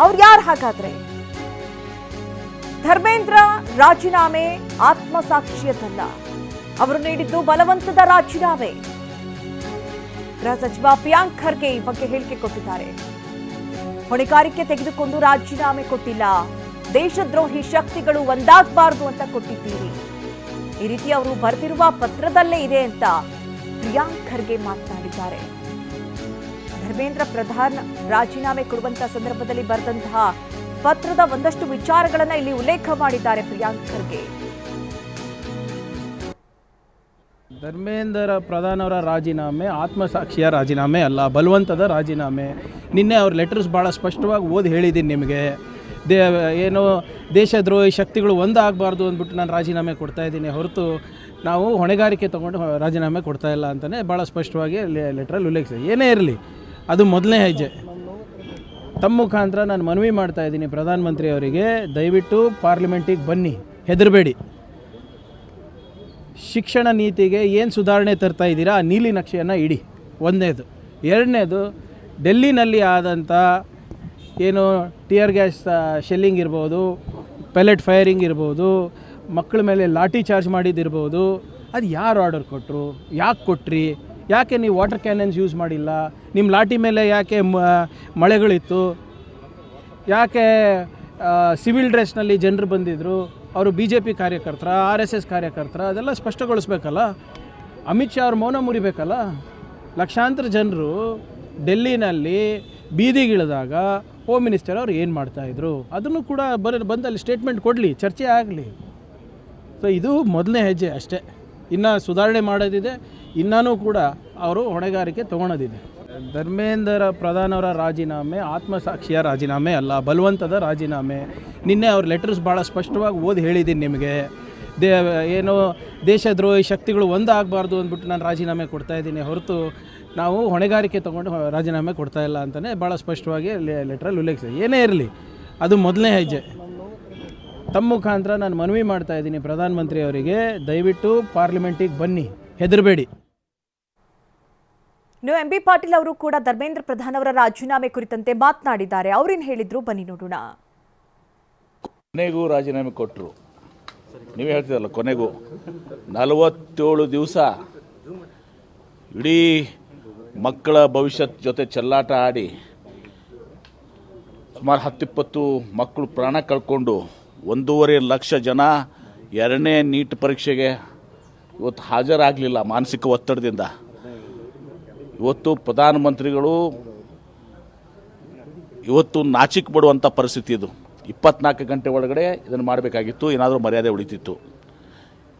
ಅವ್ರು ಯಾರು ಹಾಗಾದ್ರೆ? ಧರ್ಮೇಂದ್ರ ರಾಜೀನಾಮೆ ಆತ್ಮಸಾಕ್ಷಿಯದಲ್ಲ, ಅವರು ನೀಡಿದ್ದು ಬಲವಂತದ ರಾಜೀನಾಮೆ. ಗೃಹ ಸಚಿವ ಪ್ರಿಯಾಂಕ್ ಖರ್ಗೆ ಈ ಬಗ್ಗೆ ಹೇಳಿಕೆ ಕೊಟ್ಟಿದ್ದಾರೆ. ಹೊಣೆಗಾರಿಕೆ ತೆಗೆದುಕೊಂಡು ರಾಜೀನಾಮೆ ಕೊಟ್ಟಿಲ್ಲ, ದೇಶದ್ರೋಹಿ ಶಕ್ತಿಗಳು ಒಂದಾಗಬಾರದು ಅಂತ ಕೊಟ್ಟಿದ್ದೀರಿ. ಈ ರೀತಿ ಅವರು ಬರೆದಿರುವ ಪತ್ರದಲ್ಲೇ ಇದೆ ಅಂತ ಪ್ರಿಯಾಂಕ್ ಖರ್ಗೆ ಮಾತನಾಡಿದ್ದಾರೆ. ಧರ್ಮೇಂದ್ರ ಪ್ರಧಾನ್ ರಾಜೀನಾಮೆ ಕೊಡುವಂತಹ ಸಂದರ್ಭದಲ್ಲಿ ಬರೆದಂತಹ ಪತ್ರದ ಒಂದಷ್ಟು ವಿಚಾರಗಳನ್ನ ಇಲ್ಲಿ ಉಲ್ಲೇಖ ಮಾಡಿದ್ದಾರೆ ಪ್ರಿಯಾಂಕ್ ಖರ್ಗೆ. ಧರ್ಮೇಂದ್ರ ಪ್ರಧಾನ್ ಅವರ ರಾಜೀನಾಮೆ ಆತ್ಮಸಾಕ್ಷಿಯ ರಾಜೀನಾಮೆ ಅಲ್ಲ, ಬಲವಂತದ ರಾಜೀನಾಮೆ. ನಿನ್ನೆ ಅವ್ರ ಲೆಟರ್ಸ್ ಭಾಳ ಸ್ಪಷ್ಟವಾಗಿ ಓದಿ ಹೇಳಿದ್ದೀನಿ ನಿಮಗೆ. ಏನು ದೇಶದ್ರೋಹಿ ಶಕ್ತಿಗಳು ಒಂದಾಗಬಾರ್ದು ಅಂದ್ಬಿಟ್ಟು ನಾನು ರಾಜೀನಾಮೆ ಕೊಡ್ತಾಯಿದ್ದೀನಿ ಹೊರತು ನಾವು ಹೊಣೆಗಾರಿಕೆ ತೊಗೊಂಡು ರಾಜೀನಾಮೆ ಕೊಡ್ತಾಯಿಲ್ಲ ಅಂತಲೇ ಭಾಳ ಸ್ಪಷ್ಟವಾಗಿ ಲೆಟ್ರಲ್ಲಿ ಉಲ್ಲೇಖಿಸಿ. ಏನೇ ಇರಲಿ, ಅದು ಮೊದಲನೇ ಹೆಜ್ಜೆ. ತಮ್ಮ ಮುಖಾಂತರ ನಾನು ಮನವಿ ಮಾಡ್ತಾಯಿದ್ದೀನಿ ಪ್ರಧಾನಮಂತ್ರಿ ಅವರಿಗೆ, ದಯವಿಟ್ಟು ಪಾರ್ಲಿಮೆಂಟಿಗೆ ಬನ್ನಿ, ಹೆದರಬೇಡಿ. ಶಿಕ್ಷಣ ನೀತಿಗೆ ಏನು ಸುಧಾರಣೆ ತರ್ತಾ ಇದ್ದೀರಾ ಆ ನೀಲಿ ನಕ್ಷೆಯನ್ನು ಇಡಿ, ಒಂದನೇದು. ಎರಡನೇದು, ಡೆಲ್ಲಿನಲ್ಲಿ ಆದಂಥ ಏನು ಟಿಯರ್ ಗ್ಯಾಸ್ ಶೆಲ್ಲಿಂಗ್ ಇರ್ಬೋದು, ಪೆಲೆಟ್ ಫೈರಿಂಗ್ ಇರ್ಬೋದು, ಮಕ್ಕಳ ಮೇಲೆ ಲಾಠಿ ಚಾರ್ಜ್ ಮಾಡಿದ್ದಿರ್ಬೋದು, ಅದು ಯಾರು ಆರ್ಡರ್ ಕೊಟ್ಟರು, ಯಾಕೆ ಕೊಟ್ರಿ, ಯಾಕೆ ನೀವು ವಾಟರ್ ಕ್ಯಾನನ್ಸ್ ಯೂಸ್ ಮಾಡಿಲ್ಲ, ನಿಮ್ಮ ಲಾಠಿ ಮೇಲೆ ಯಾಕೆ ಮಳೆಗಳಿತ್ತು, ಯಾಕೆ ಸಿವಿಲ್ ಡ್ರೆಸ್ನಲ್ಲಿ ಜನರು ಬಂದಿದ್ದರು, ಅವರು BJP ಕಾರ್ಯಕರ್ತರ, RSS ಕಾರ್ಯಕರ್ತರ, ಅದೆಲ್ಲ ಸ್ಪಷ್ಟಗೊಳಿಸ್ಬೇಕಲ್ಲ. ಅಮಿತ್ ಶಾ ಅವ್ರ ಮೌನ ಮುರಿಬೇಕಲ್ಲ. ಲಕ್ಷಾಂತರ ಜನರು ಡೆಲ್ಲಿನಲ್ಲಿ ಬೀದಿಗಿಳಿದಾಗ ಹೋಮ್ ಮಿನಿಸ್ಟರ್ ಅವ್ರು ಏನು ಮಾಡ್ತಾಯಿದ್ರು ಅದನ್ನು ಕೂಡ ಬಂದಲ್ಲಿ ಸ್ಟೇಟ್ಮೆಂಟ್ ಕೊಡಲಿ, ಚರ್ಚೆ ಆಗಲಿ. ಸೊ ಇದು ಮೊದಲನೇ ಹೆಜ್ಜೆ ಅಷ್ಟೇ. ಇನ್ನು ಸುಧಾರಣೆ ಮಾಡೋದಿದೆ, ಇನ್ನೂ ಕೂಡ ಅವರು ಹೊಣೆಗಾರಿಕೆ ತೊಗೊಳೋದಿದೆ. ಧರ್ಮೇಂದ್ರ ಪ್ರಧಾನ್ ಅವರ ರಾಜೀನಾಮೆ ಆತ್ಮಸಾಕ್ಷಿಯ ರಾಜೀನಾಮೆ ಅಲ್ಲ, ಬಲವಂತದ ರಾಜೀನಾಮೆ. ನಿನ್ನೆ ಅವ್ರ ಲೆಟರ್ಸ್ ಭಾಳ ಸ್ಪಷ್ಟವಾಗಿ ಓದಿ ಹೇಳಿದ್ದೀನಿ ನಿಮಗೆ. ಏನು ದೇಶದ್ರೋಹಿ ಶಕ್ತಿಗಳು ಒಂದಾಗಬಾರ್ದು ಅಂದ್ಬಿಟ್ಟು ನಾನು ರಾಜೀನಾಮೆ ಕೊಡ್ತಾಯಿದ್ದೀನಿ ಹೊರತು ನಾವು ಹೊಣೆಗಾರಿಕೆ ತೊಗೊಂಡು ರಾಜೀನಾಮೆ ಕೊಡ್ತಾಯಿಲ್ಲ ಅಂತಲೇ ಭಾಳ ಸ್ಪಷ್ಟವಾಗಿ ಲೆಟ್ರಲ್ಲಿ ಉಲ್ಲೇಖಿಸಿ. ಏನೇ ಇರಲಿ, ಅದು ಮೊದಲನೇ ಹೆಜ್ಜೆ. ತಮ್ಮ ಮುಖಾಂತರ ನಾನು ಮನವಿ ಮಾಡ್ತಾಯಿದ್ದೀನಿ ಪ್ರಧಾನಮಂತ್ರಿ ಅವರಿಗೆ, ದಯವಿಟ್ಟು ಪಾರ್ಲಿಮೆಂಟಿಗೆ ಬನ್ನಿ, ಹೆದರಬೇಡಿ. ಇನ್ನು MB ಪಾಟೀಲ್ ಅವರು ಕೂಡ ಧರ್ಮೇಂದ್ರ ಪ್ರಧಾನ್ ಅವರ ರಾಜೀನಾಮೆ ಕುರಿತಂತೆ ಮಾತನಾಡಿದ್ದಾರೆ. ಅವ್ರೇನು ಹೇಳಿದ್ರು ಬನ್ನಿ ನೋಡೋಣ. ಕೊನೆಗೂ ರಾಜೀನಾಮೆ ಕೊಟ್ಟರು. ನೀವೇ ಹೇಳ್ತಿದ್ದಲ್ಲ, ಕೊನೆಗೂ 47 ದಿವಸ ಇಡೀ ಮಕ್ಕಳ ಭವಿಷ್ಯತ್ ಜೊತೆ ಚೆಲ್ಲಾಟ ಆಡಿ ಸುಮಾರು 10-20 ಮಕ್ಕಳು ಪ್ರಾಣ ಕಳ್ಕೊಂಡು 1.5 ಲಕ್ಷ ಜನ ಎರಡನೇ ನೀಟ್ ಪರೀಕ್ಷೆಗೆ ಇವತ್ತು ಹಾಜರಾಗಲಿಲ್ಲ ಮಾನಸಿಕ ಒತ್ತಡದಿಂದ. ಇವತ್ತು ಪ್ರಧಾನಮಂತ್ರಿಗಳು ಇವತ್ತು ನಾಚಿಕೆ ಪಡುವಂಥ ಪರಿಸ್ಥಿತಿ ಇದು. 24 ಗಂಟೆ ಒಳಗಡೆ ಇದನ್ನು ಮಾಡಬೇಕಾಗಿತ್ತು, ಏನಾದರೂ ಮರ್ಯಾದೆ ಉಳಿತಿತ್ತು.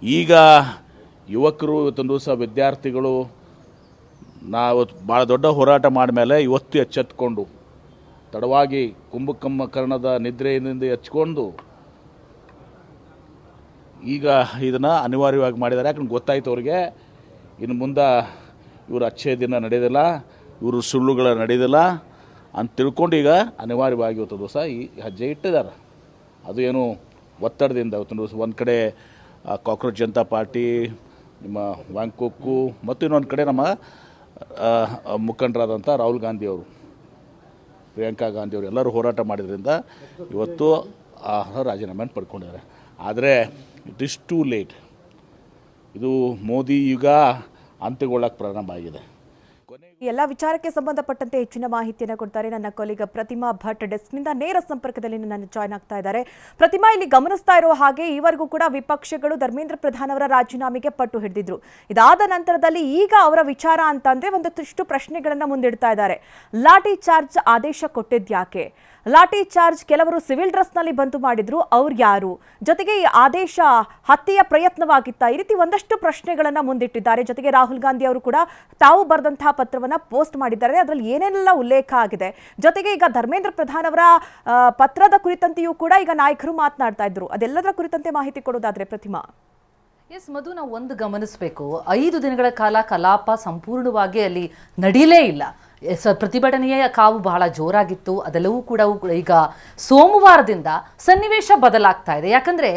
ಈಗ ಯುವಕರು ಇವತ್ತೊಂದು ದಿವಸ ವಿದ್ಯಾರ್ಥಿಗಳು ನಾವು ಭಾಳ ದೊಡ್ಡ ಹೋರಾಟ ಮಾಡಿದ್ಮೇಲೆ ಇವತ್ತು ಎಚ್ಚೆತ್ತುಕೊಂಡು ತಡವಾಗಿ ಕುಂಭಕರ್ಣದ ನಿದ್ರೆಯಿಂದ ಎಚ್ಕೊಂಡು ಈಗ ಇದನ್ನು ಅನಿವಾರ್ಯವಾಗಿ ಮಾಡಿದ್ದಾರೆ. ಯಾಕಂದ್ರೆ ಗೊತ್ತಾಯ್ತು ಅವ್ರಿಗೆ ಇನ್ನು ಮುಂದೆ ಇವರು ಅಚ್ಚೇ ದಿನ ನಡೆಯೋದಿಲ್ಲ, ಇವರು ಸುಳ್ಳುಗಳ ನಡೆಯೋದಿಲ್ಲ ಅಂತ ತಿಳ್ಕೊಂಡು ಈಗ ಅನಿವಾರ್ಯವಾಗಿ ಇವತ್ತು ದಿವಸ ಈ ಹೆಜ್ಜೆ ಇಟ್ಟಿದ್ದಾರೆ. ಅದು ಏನು ಒತ್ತಡದಿಂದ ಇವತ್ತು ದಿವಸ ಒಂದು ಕಡೆ ಕಾಕ್ರೋಚ್ ಜನತಾ ಪಾರ್ಟಿ, ನಿಮ್ಮ ವ್ಯಾಂಕೋಕ್ಕು ಮತ್ತು ಇನ್ನೊಂದು ಕಡೆ ನಮ್ಮ ಮುಖಂಡರಾದಂಥ ರಾಹುಲ್ ಗಾಂಧಿಯವರು, ಪ್ರಿಯಾಂಕಾ ಗಾಂಧಿಯವರು ಎಲ್ಲರೂ ಹೋರಾಟ ಮಾಡಿದ್ರಿಂದ ಇವತ್ತು ರಾಜೀನಾಮೆ ಪಡ್ಕೊಂಡಿದ್ದಾರೆ. ಆದರೆ ಇಟ್ ಇಸ್ ಟೂ ಲೇಟ್. ಇದು ಮೋದಿ ಯುಗ ಅಂತ್ಯಗೊಳ್ಳಕ್ಕೆ ಪ್ರಾರಂಭ ಆಗಿದೆ. ಎಲ್ಲ ವಿಚಾರಕ್ಕೆ ಸಂಬಂಧಪಟ್ಟಂತೆ ಹೆಚ್ಚಿನ ಮಾಹಿತಿಯನ್ನು ಕೊಡ್ತಾರೆ ನನ್ನ ಕೊಲೀಗ ಪ್ರತಿಮಾ ಭಟ್. ಡೆಸ್ಕ್ನಿಂದ ನೇರ ಸಂಪರ್ಕದಲ್ಲಿ ನನ್ನ ಜಾಯ್ನ್ ಆಗ್ತಾ ಇದ್ದಾರೆ. ಪ್ರತಿಮಾ, ಇಲ್ಲಿ ಗಮನಿಸ್ತಾ ಇರೋ ಹಾಗೆ ಈವರೆಗೂ ಕೂಡ ವಿಪಕ್ಷಗಳು ಧರ್ಮೇಂದ್ರ ಪ್ರಧಾನ್ ಅವರ ರಾಜೀನಾಮೆಗೆ ಪಟ್ಟು ಹಿಡಿದಿದ್ರು. ಇದಾದ ನಂತರದಲ್ಲಿ ಈಗ ಅವರ ವಿಚಾರ ಅಂತಂದ್ರೆ ಒಂದಷ್ಟು ಪ್ರಶ್ನೆಗಳನ್ನ ಮುಂದಿಡ್ತಾ ಇದ್ದಾರೆ. ಲಾಠಿ ಚಾರ್ಜ್ ಆದೇಶ ಕೊಟ್ಟಿದ್ಯಾಕೆ? ಲಾಠಿ ಚಾರ್ಜ್ ಕೆಲವರು ಸಿವಿಲ್ ಡ್ರೆಸ್ನಲ್ಲಿ ಬಂದು ಮಾಡಿದ್ರು, ಅವ್ರು ಯಾರು? ಜೊತೆಗೆ ಈ ಆದೇಶ ಹತ್ಯೆಯ ಪ್ರಯತ್ನವಾಗಿತ್ತ? ಈ ರೀತಿ ಒಂದಷ್ಟು ಪ್ರಶ್ನೆಗಳನ್ನ ಮುಂದಿಟ್ಟಿದ್ದಾರೆ. ಜೊತೆಗೆ ರಾಹುಲ್ ಗಾಂಧಿ ಅವರು ಕೂಡ ತಾವು ಬರೆದಂತಹ ಪತ್ರವನ್ನ ಪೋಸ್ಟ್ ಮಾಡಿದ್ದಾರೆ. ಅದರಲ್ಲಿ ಏನೆಲ್ಲ ಉಲ್ಲೇಖ ಆಗಿದೆ. ಜೊತೆಗೆ ಈಗ ಧರ್ಮೇಂದ್ರ ಪ್ರಧಾನ್ ಅವರ ಪತ್ರದ ಕುರಿತಂತೆಯೂ ಕೂಡ ಈಗ ನಾಯಕರು ಮಾತನಾಡ್ತಾ ಇದ್ರು. ಅದೆಲ್ಲದರ ಕುರಿತಂತೆ ಮಾಹಿತಿ ಕೊಡೋದಾದ್ರೆ ಪ್ರತಿಮಾ. ಎಸ್ ಮಧು, ನಾವು ಒಂದು ಗಮನಿಸಬೇಕು, 5 ದಿನಗಳ ಕಾಲ ಕಲಾಪ ಸಂಪೂರ್ಣವಾಗಿ ಅಲ್ಲಿ ನಡೀಲೇ ಇಲ್ಲ. ಪ್ರತಿಭಟನೆಯ ಕಾವು ಬಹಳ ಜೋರಾಗಿತ್ತು. ಅದೆಲ್ಲವೂ ಕೂಡ ಈಗ ಸೋಮವಾರದಿಂದ ಸನ್ನಿವೇಶ ಬದಲಾಗ್ತಾ ಇದೆ. ಯಾಕಂದ್ರೆ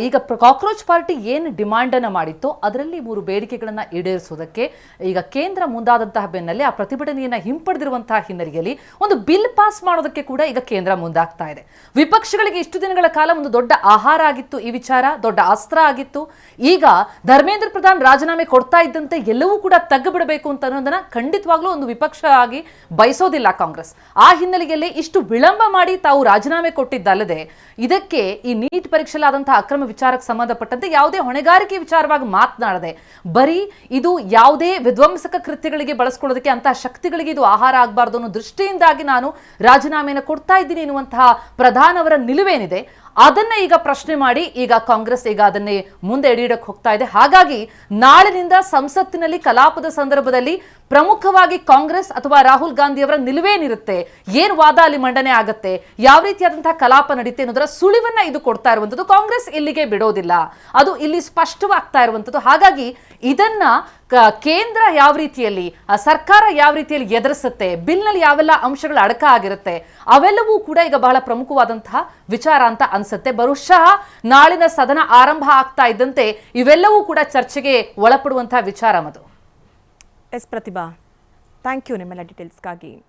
ಈಗ ಕಾಕ್ರೋಚ್ ಪಾರ್ಟಿ ಏನು ಡಿಮಾಂಡ್ ಅನ್ನು ಮಾಡಿತ್ತು ಅದರಲ್ಲಿ 3 ಬೇಡಿಕೆಗಳನ್ನು ಈಡೇರಿಸುವುದಕ್ಕೆ ಈಗ ಕೇಂದ್ರ ಮುಂದಾದಂತಹ ಬೆನ್ನಲ್ಲೇ ಆ ಪ್ರತಿಭಟನೆಯನ್ನ ಹಿಂಪಡೆದಿರುವಂತಹ ಹಿನ್ನೆಲೆಯಲ್ಲಿ ಒಂದು ಬಿಲ್ ಪಾಸ್ ಮಾಡೋದಕ್ಕೆ ಕೂಡ ಈಗ ಕೇಂದ್ರ ಮುಂದಾಗ್ತಾ ಇದೆ. ವಿಪಕ್ಷಗಳಿಗೆ ಇಷ್ಟು ದಿನಗಳ ಕಾಲ ಒಂದು ದೊಡ್ಡ ಆಹಾರ ಆಗಿತ್ತು ಈ ವಿಚಾರ, ದೊಡ್ಡ ಅಸ್ತ್ರ ಆಗಿತ್ತು. ಈಗ ಧರ್ಮೇಂದ್ರ ಪ್ರಧಾನ್ ರಾಜೀನಾಮೆ ಕೊಡ್ತಾ ಇದ್ದಂತೆ ಎಲ್ಲವೂ ಕೂಡ ತಗ್ಗು ಬಿಡಬೇಕು ಅಂತ ಅನ್ನೋದನ್ನ ಖಂಡಿತವಾಗ್ಲೂ ಒಂದು ವಿಪಕ್ಷ ಆಗಿ ಬಯಸೋದಿಲ್ಲ ಕಾಂಗ್ರೆಸ್. ಆ ಹಿನ್ನೆಲೆಯಲ್ಲಿ ಇಷ್ಟು ವಿಳಂಬ ಮಾಡಿ ತಾವು ರಾಜೀನಾಮೆ ಕೊಟ್ಟಿದ್ದಲ್ಲದೆ ಇದಕ್ಕೆ ಈ ನೀಟ್ ಪರೀಕ್ಷೆಲಾದಂತಹ ಅಕ್ರಮ ವಿಚಾರಕ್ಕೆ ಸಂಬಂಧಪಟ್ಟಂತೆ ಯಾವುದೇ ಹೊಣೆಗಾರಿಕೆ ವಿಚಾರವಾಗಿ ಮಾತನಾಡದೆ ಬರೀ ಇದು ಯಾವುದೇ ವಿಧ್ವಂಸಕ ಕೃತ್ಯಗಳಿಗೆ ಬಳಸ್ಕೊಳ್ಳೋದಕ್ಕೆ ಅಂತಹ ಶಕ್ತಿಗಳಿಗೆ ಇದು ಆಹಾರ ಆಗಬಾರ್ದು ಅನ್ನೋ ದೃಷ್ಟಿಯಿಂದಾಗಿ ನಾನು ರಾಜೀನಾಮೆಯನ್ನು ಕೊಡ್ತಾ ಇದ್ದೀನಿ ಎನ್ನುವಂತಹ ಪ್ರಧಾನ್ ಅವರ ನಿಲುವೇನಿದೆ ಅದನ್ನ ಈಗ ಪ್ರಶ್ನೆ ಮಾಡಿ ಈಗ ಕಾಂಗ್ರೆಸ್ ಈಗ ಅದನ್ನೇ ಮುಂದೆ ಎಡಿಯಕ್ಕೆ ಹೋಗ್ತಾ ಇದೆ. ಹಾಗಾಗಿ ನಾಳಿನಿಂದ ಸಂಸತ್ತಿನಲ್ಲಿ ಕಲಾಪದ ಸಂದರ್ಭದಲ್ಲಿ ಪ್ರಮುಖವಾಗಿ ಕಾಂಗ್ರೆಸ್ ಅಥವಾ ರಾಹುಲ್ ಗಾಂಧಿ ಅವರ ನಿಲುವೇನಿರುತ್ತೆ, ಏನ್ ವಾದ ಅಲ್ಲಿ ಮಂಡನೆ ಆಗತ್ತೆ, ಯಾವ ರೀತಿಯಾದಂತಹ ಕಲಾಪ ನಡೀತೆ ಅನ್ನೋದರ ಸುಳಿವನ್ನ ಇದು ಕೊಡ್ತಾ ಇರುವಂತದ್ದು. ಕಾಂಗ್ರೆಸ್ ಇಲ್ಲಿಗೆ ಬಿಡೋದಿಲ್ಲ, ಅದು ಇಲ್ಲಿ ಸ್ಪಷ್ಟವಾಗ್ತಾ ಇರುವಂತದ್ದು. ಹಾಗಾಗಿ ಇದನ್ನ ಕೇಂದ್ರ ಯಾವ ರೀತಿಯಲ್ಲಿ, ಸರ್ಕಾರ ಯಾವ ರೀತಿಯಲ್ಲಿ ಎದುರಿಸುತ್ತೆ, ಬಿಲ್ನಲ್ಲಿ ಯಾವೆಲ್ಲ ಅಂಶಗಳು ಅಡಕ ಆಗಿರುತ್ತೆ ಅವೆಲ್ಲವೂ ಕೂಡ ಈಗ ಬಹಳ ಪ್ರಮುಖವಾದಂತಹ ವಿಚಾರ ಅಂತ ಅನ್ಸುತ್ತೆ. ಬಹುಶಃ ನಾಳಿನ ಸದನ ಆರಂಭ ಆಗ್ತಾ ಇದ್ದಂತೆ ಇವೆಲ್ಲವೂ ಕೂಡ ಚರ್ಚೆಗೆ ಒಳಪಡುವಂತಹ ವಿಚಾರ. ಮಧು. ಎಸ್ ಪ್ರತಿಭಾ, ಥ್ಯಾಂಕ್ ಯು ನಿಮ್ಮೆಲ್ಲ ಡೀಟೇಲ್ಸ್ಗಾಗಿ.